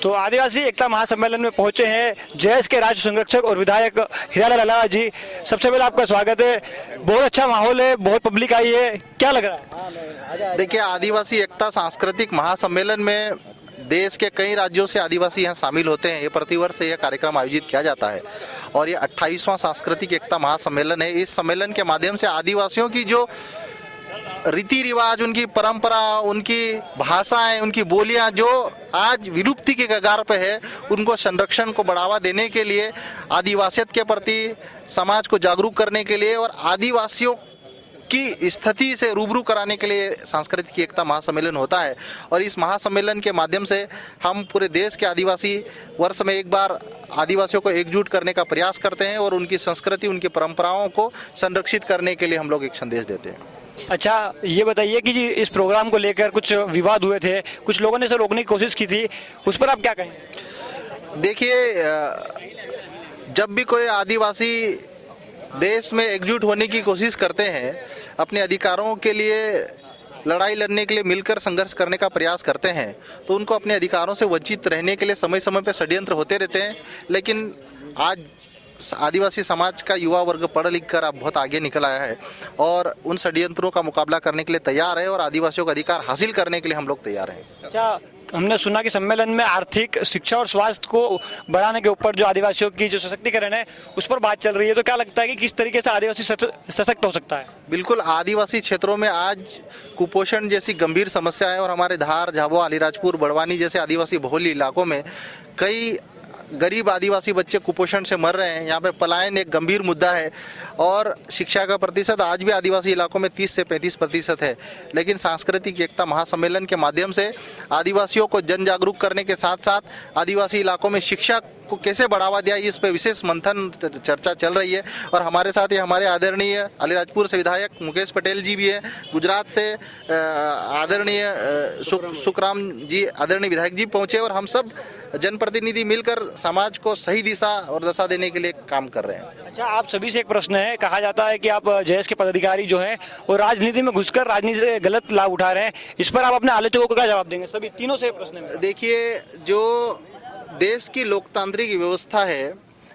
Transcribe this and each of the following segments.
तो आदिवासी एकता महासम्मेलन में पहुंचे हैं जयस के राज्य संरक्षक और विधायक हीरालाल अलावा जी। सबसे पहले आपका स्वागत है। बहुत अच्छा माहौल है, बहुत पब्लिक आई है, क्या लग रहा है? देखिए, आदिवासी एकता सांस्कृतिक महासम्मेलन में देश के कई राज्यों से आदिवासी यहाँ शामिल होते हैं। ये प्रतिवर्ष यह कार्यक्रम आयोजित किया जाता है और ये 28वां सांस्कृतिक एकता महासम्मेलन है। इस सम्मेलन के माध्यम से आदिवासियों की जो रीति रिवाज, उनकी परंपरा, उनकी भाषाएं, उनकी बोलियां जो आज विलुप्ति के कगार पे है, उनको संरक्षण को बढ़ावा देने के लिए, आदिवासियत के प्रति समाज को जागरूक करने के लिए और आदिवासियों की स्थिति से रूबरू कराने के लिए सांस्कृतिक एकता महासम्मेलन होता है। और इस महासम्मेलन के माध्यम से हम पूरे देश के आदिवासी वर्ष में एक बार आदिवासियों को एकजुट करने का प्रयास करते हैं और उनकी संस्कृति, उनकी परंपराओं को संरक्षित करने के लिए हम लोग एक संदेश देते हैं। अच्छा, ये बताइए कि जी इस प्रोग्राम को लेकर कुछ विवाद हुए थे, कुछ लोगों ने इसे रोकने की कोशिश की थी, उस पर आप क्या कहें? देखिए, जब भी कोई आदिवासी देश में एकजुट होने की कोशिश करते हैं, अपने अधिकारों के लिए लड़ाई लड़ने के लिए मिलकर संघर्ष करने का प्रयास करते हैं, तो उनको अपने अधिकारों से वंचित रहने के लिए समय समय पर षड्यंत्र होते रहते हैं। लेकिन आज आदिवासी समाज का युवा वर्ग पढ़ लिख कर अब बहुत आगे निकल आया है और उन षड्यंत्रों का मुकाबला करने के लिए तैयार है और आदिवासियों का अधिकार हासिल करने के लिए हम लोग तैयार हैं। अच्छा, हमने सुना कि सम्मेलन में आर्थिक, शिक्षा और स्वास्थ्य को बढ़ाने के ऊपर जो आदिवासियों की जो सशक्तिकरण है उस पर बात चल रही है, तो क्या लगता है कि किस तरीके से आदिवासी सशक्त हो सकता है? बिल्कुल, आदिवासी क्षेत्रों में आज कुपोषण जैसी गंभीर समस्या है और हमारे धार, झाबुआ, अलीराजपुर, बड़वानी जैसे आदिवासी बहुल इलाकों में कई गरीब आदिवासी बच्चे कुपोषण से मर रहे हैं। यहाँ पे पलायन एक गंभीर मुद्दा है और शिक्षा का प्रतिशत आज भी आदिवासी इलाकों में 30 से 35% है। लेकिन सांस्कृतिक एकता महासम्मेलन के माध्यम से आदिवासियों को जन जागरूक करने के साथ साथ आदिवासी इलाकों में शिक्षा को कैसे बढ़ावा दिया, इस पे विशेष मंथन चर्चा चल रही है। और हमारे साथ ये हमारे आदरणीय अलीराजपुर से विधायक मुकेश पटेल जी भी है, गुजरात से आदरणीय सुखराम जी, आदरणीय विधायक जी पहुंचे और हम सब जनप्रतिनिधि मिलकर समाज को सही दिशा और दशा देने के लिए काम कर रहे हैं। अच्छा, आप सभी से एक प्रश्न है, कहा जाता है कि आप जयस के पदाधिकारी जो हैं वो राजनीति में घुसकर राजनीति से गलत लाभ उठा रहे हैं, इस पर आप अपने आलोचकों को क्या जवाब देंगे? सभी तीनों से प्रश्न है। देखिए, जो देश की लोकतांत्रिक व्यवस्था है,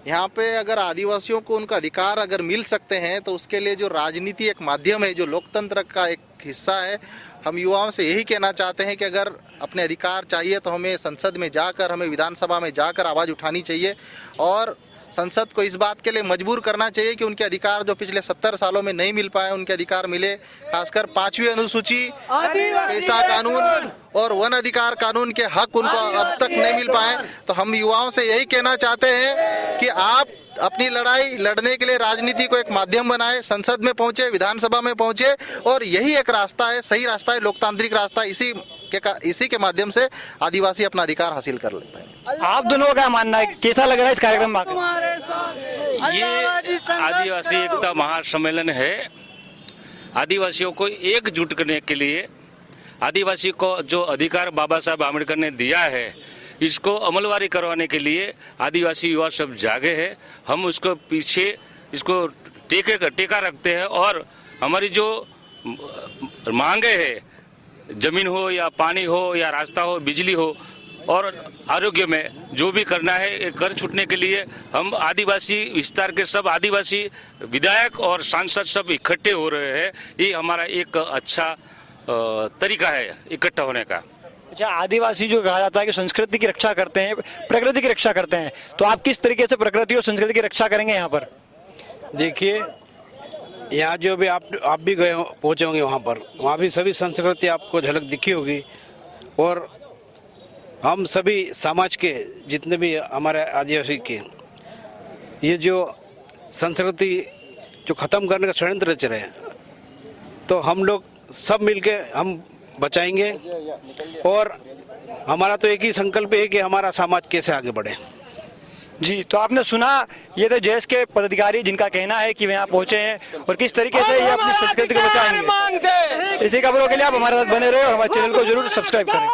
यहाँ पे अगर आदिवासियों को उनका अधिकार अगर मिल सकते हैं तो उसके लिए जो राजनीति एक माध्यम है, जो लोकतंत्र का एक हिस्सा है, हम युवाओं से यही कहना चाहते हैं कि अगर अपने अधिकार चाहिए तो हमें संसद में जाकर, हमें विधानसभा में जाकर आवाज़ उठानी चाहिए और संसद को इस बात के लिए मजबूर करना चाहिए कि उनके अधिकार जो पिछले 70 सालों में नहीं मिल पाए, उनके अधिकार मिले। खासकर 5वीं अनुसूची, पेशा कानून और वन अधिकार कानून के हक उनको अब तक नहीं मिल पाए। तो हम युवाओं से यही कहना चाहते हैं कि आप अपनी लड़ाई लड़ने के लिए राजनीति को एक माध्यम बनाए, संसद में पहुंचे, विधानसभा में पहुंचे और यही एक रास्ता है, सही रास्ता है, लोकतांत्रिक रास्ता। इसी के माध्यम से आदिवासी अपना अधिकार हासिल कर लेते हैं। आप दोनों का क्या मानना है, कैसा लग रहा है इस कार्यक्रम में? ये आदिवासी एकता महासम्मेलन है। आदिवासियों को एकजुट करने के लिए, आदिवासी को जो अधिकार बाबा साहब आम्बेडकर ने दिया है, इसको अमलवारी करवाने के लिए आदिवासी युवा सब जागे हैं। हम उसको पीछे इसको टेका रखते हैं और हमारी जो मांगे है, जमीन हो या पानी हो या रास्ता हो, बिजली हो और आरोग्य में जो भी करना है, कर छूटने के लिए हम आदिवासी विस्तार के सब आदिवासी विधायक और सांसद सब इकट्ठे हो रहे हैं। ये हमारा एक अच्छा तरीका है इकट्ठा होने का। अच्छा, आदिवासी जो कहा जाता है कि संस्कृति की रक्षा करते हैं, प्रकृति की रक्षा करते हैं, तो आप किस तरीके से प्रकृति और संस्कृति की रक्षा करेंगे यहाँ पर? देखिए, यहाँ जो भी आप भी गए पहुँचे होंगे वहाँ भी सभी संस्कृति आपको झलक दिखी होगी और हम सभी समाज के जितने भी हमारे आदिवासी के ये जो संस्कृति जो ख़त्म करने का षड्यंत्र रच रहे हैं, तो हम लोग सब मिलके हम बचाएंगे और हमारा तो एक ही संकल्प है कि हमारा समाज कैसे आगे बढ़े। जी, तो आपने सुना, ये थे जयस के पदाधिकारी जिनका कहना है कि वे यहाँ पहुंचे हैं और किस तरीके से ये अपनी संस्कृति को बचाएंगे। इसी खबरों के लिए आप हमारे साथ बने रहे और हमारे चैनल को जरूर सब्सक्राइब करें।